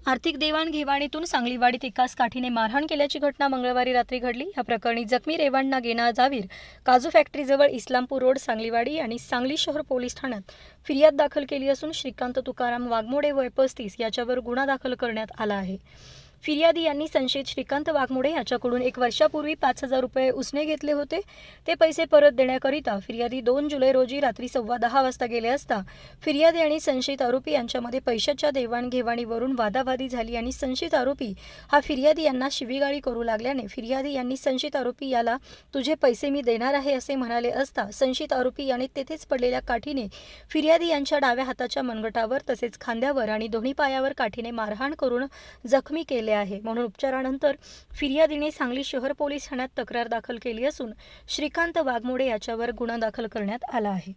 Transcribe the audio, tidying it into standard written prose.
आर्थिक देवाणघेवाणीतून सांगलीवाडीत एकास काठीने मारहाण केल्याची घटना मंगळवारी रात्री घडली। या प्रकरणी जखमी रेवांना गेना जावीर काजू फॅक्टरीजवळ इस्लामपूर रोड सांगलीवाडी आणि सांगली शहर पोलीस ठाण्यात फिर्याद दाखल केली असून श्रीकांत तुकाराम वाघमोडे वय 35 याच्यावर गुन्हा दाखल करण्यात आला आहे। फिर्यादी यांनी संशयित श्रीकांत वाघमोडे याच्याकडून 1 वर्षापूर्वी 5,000 रुपये उसने घेतले होते। ते पैसे परत देण्याकरिता फिर्यादी 2 जुलै रोजी रात्री 10:15 वाजता गेले असता फिर्यादी आणि संशयित आरोपी यांच्यामध्ये पैशाच्या देवाणघेवाणीवरून वादावादी झाली आणि संशयित आरोपी हा फिर्यादी यांना शिवीगाळी करू लागल्याने फिर्यादी यांनी संशयित आरोपी याला तुझे पैसे मी देणार आहे असे म्हणाले असता संशयित आरोपी याने तेथेच पडलेल्या काठीने फिर्यादी यांच्या डाव्या हाताच्या मनगटावर तसेच खांद्यावर आणि दोन्ही पायावर काठीने मारहाण करून जखमी केले आहे। म्हणून उपचारानंतर फिर्यादीने सांगली शहर पोलीस ठाण्यात तक्रार दाखल केली असून श्रीकांत वाघमोडे याच्यावर गुन्हा दाखल करण्यात आला आहे।